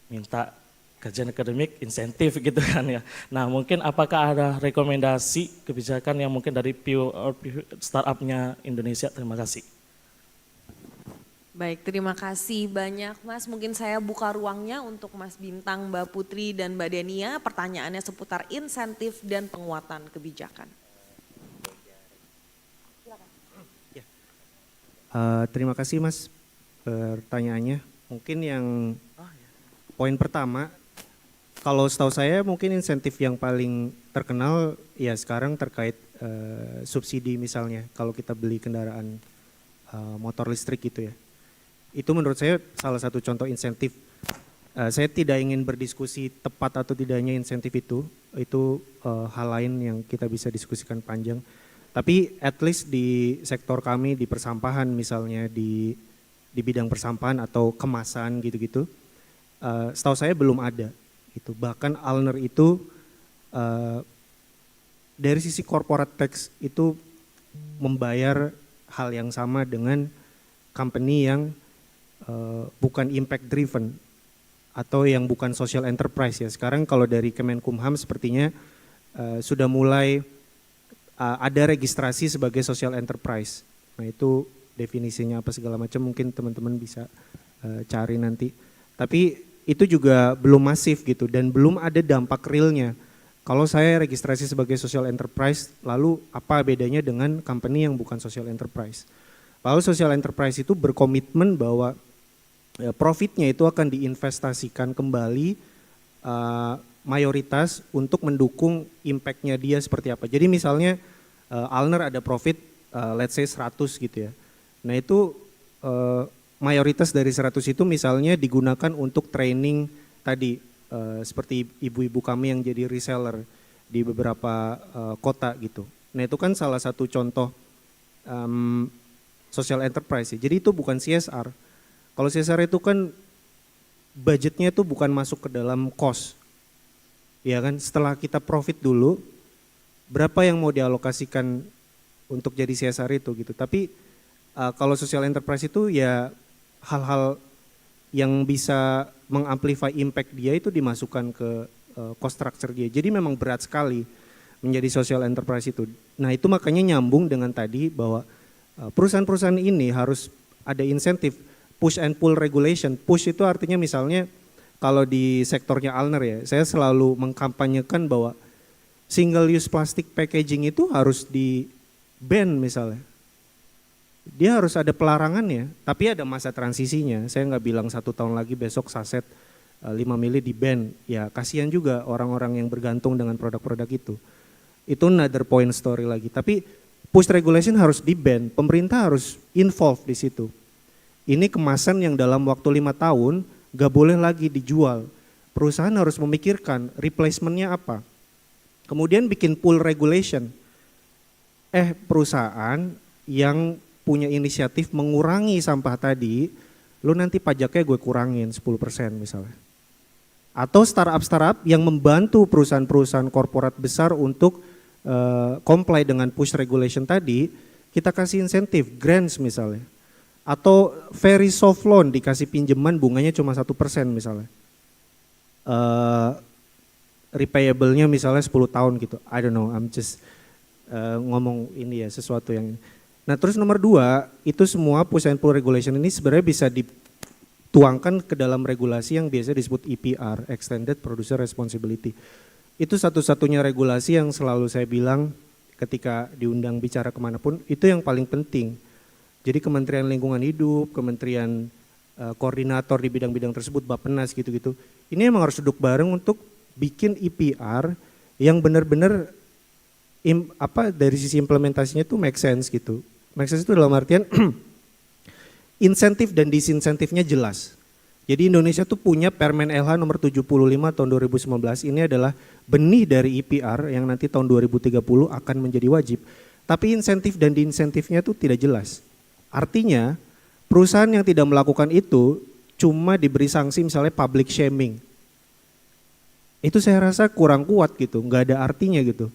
minta kajian akademik, insentif gitu kan ya. Nah mungkin apakah ada rekomendasi kebijakan yang mungkin dari startupnya Indonesia? Terima kasih. Baik, terima kasih banyak Mas. Mungkin saya buka ruangnya untuk Mas Bintang, Mbak Putri, dan Mbak Denia. Pertanyaannya seputar insentif dan penguatan kebijakan. Terima kasih Mas pertanyaannya. Mungkin yang poin pertama, kalau setahu saya mungkin insentif yang paling terkenal ya sekarang terkait subsidi misalnya. Kalau kita beli kendaraan motor listrik gitu ya. Itu menurut saya salah satu contoh insentif. Saya tidak ingin berdiskusi tepat atau tidaknya insentif itu hal lain yang kita bisa diskusikan panjang. Tapi at least di sektor kami di persampahan misalnya di bidang persampahan atau kemasan gitu-gitu, setahu saya belum ada. Gitu. Bahkan Alner itu dari sisi corporate tax itu membayar hal yang sama dengan company yang bukan impact driven atau yang bukan social enterprise ya. Sekarang kalau dari Kemenkumham sepertinya sudah mulai ada registrasi sebagai social enterprise. Nah itu definisinya apa segala macam mungkin teman-teman bisa cari nanti. Tapi itu juga belum masif gitu dan belum ada dampak realnya. Kalau saya registrasi sebagai social enterprise, lalu apa bedanya dengan company yang bukan social enterprise? Lalu social enterprise itu berkomitmen bahwa profitnya itu akan diinvestasikan kembali mayoritas untuk mendukung impactnya dia seperti apa. Jadi misalnya Alner ada profit let's say 100 gitu ya. Nah itu mayoritas dari 100 itu misalnya digunakan untuk training tadi seperti ibu-ibu kami yang jadi reseller di beberapa kota gitu. Nah itu kan salah satu contoh social enterprise ya. Jadi itu bukan CSR. Kalau CSR itu kan budgetnya itu bukan masuk ke dalam cost. Ya kan, setelah kita profit dulu, berapa yang mau dialokasikan untuk jadi CSR itu gitu. Tapi kalau social enterprise itu ya hal-hal yang bisa mengamplify impact dia itu dimasukkan ke cost structure dia. Jadi memang berat sekali menjadi social enterprise itu. Nah itu makanya nyambung dengan tadi bahwa Perusahaan-perusahaan ini harus ada insentif, push and pull regulation. Push itu artinya misalnya kalau di sektornya Alner ya, saya selalu mengkampanyekan bahwa single use plastic packaging itu harus di ban misalnya. Dia harus ada pelarangannya, tapi ada masa transisinya. Saya nggak bilang 1 tahun lagi besok saset 5 mili di ban. Ya kasihan juga orang-orang yang bergantung dengan produk-produk itu. Itu another point story lagi. Tapi push regulation harus di ban, pemerintah harus involve di situ. Ini kemasan yang dalam waktu 5 tahun nggak boleh lagi dijual. Perusahaan harus memikirkan replacementnya apa. Kemudian bikin pull regulation. Perusahaan yang punya inisiatif mengurangi sampah tadi, lu nanti pajaknya gue kurangin 10% misalnya. Atau startup-startup yang membantu perusahaan-perusahaan korporat besar untuk comply dengan push regulation tadi, kita kasih insentif, grants misalnya. Atau very soft loan, dikasih pinjaman bunganya cuma 1% misalnya. Repayable-nya misalnya 10 tahun gitu, I don't know, I'm just ngomong ini ya, sesuatu yang... Nah terus nomor 2, itu semua push and pull regulation ini sebenarnya bisa dituangkan ke dalam regulasi yang biasa disebut EPR, Extended Producer Responsibility. Itu satu-satunya regulasi yang selalu saya bilang ketika diundang bicara kemanapun, itu yang paling penting. Jadi Kementerian Lingkungan Hidup, Kementerian koordinator di bidang-bidang tersebut, Bappenas gitu-gitu, ini emang harus duduk bareng untuk bikin EPR yang benar-benar dari sisi implementasinya itu make sense gitu. Make sense itu dalam artian insentif dan disinsentifnya jelas. Jadi Indonesia tuh punya Permen LH nomor 75 tahun 2019, ini adalah benih dari EPR yang nanti tahun 2030 akan menjadi wajib. Tapi insentif dan diinsentifnya tuh tidak jelas. Artinya perusahaan yang tidak melakukan itu cuma diberi sanksi misalnya public shaming. Itu saya rasa kurang kuat gitu, nggak ada artinya gitu.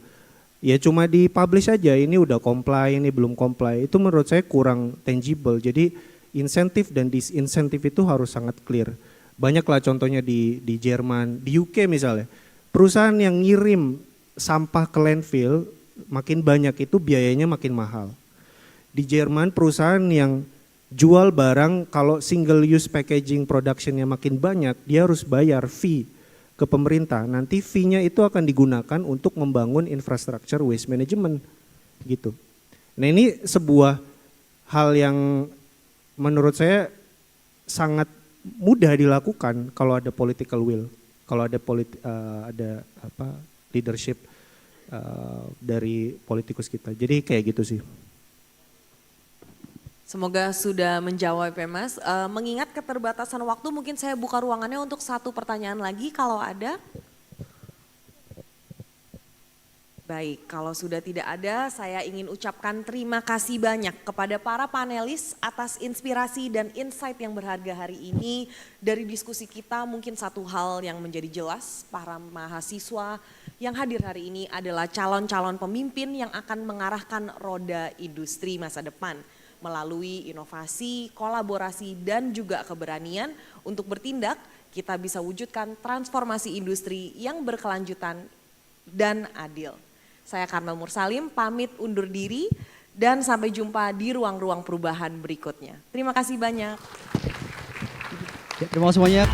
Ya cuma di-publish aja, ini udah comply, ini belum comply. Itu menurut saya kurang tangible. Jadi insentif dan disinsentif itu harus sangat clear. Banyaklah contohnya di Jerman, di UK misalnya. Perusahaan yang ngirim sampah ke landfill makin banyak itu biayanya makin mahal. Di Jerman perusahaan yang jual barang kalau single use packaging productionnya makin banyak, dia harus bayar fee ke pemerintah, nanti fee-nya itu akan digunakan untuk membangun infrastruktur waste management gitu. Nah ini sebuah hal yang menurut saya sangat mudah dilakukan kalau ada political will, kalau ada leadership dari politikus kita. Jadi kayak gitu sih. Semoga sudah menjawab ya Mas. Mengingat keterbatasan waktu mungkin saya buka ruangannya untuk 1 pertanyaan lagi kalau ada. Baik, kalau sudah tidak ada saya ingin ucapkan terima kasih banyak kepada para panelis atas inspirasi dan insight yang berharga hari ini. Dari diskusi kita mungkin satu hal yang menjadi jelas, para mahasiswa yang hadir hari ini adalah calon-calon pemimpin yang akan mengarahkan roda industri masa depan. Melalui inovasi, kolaborasi dan juga keberanian untuk bertindak, kita bisa wujudkan transformasi industri yang berkelanjutan dan adil. Saya Karmel Mursalim pamit undur diri dan sampai jumpa di ruang-ruang perubahan berikutnya. Terima kasih banyak. Ya, terima kasih banyak.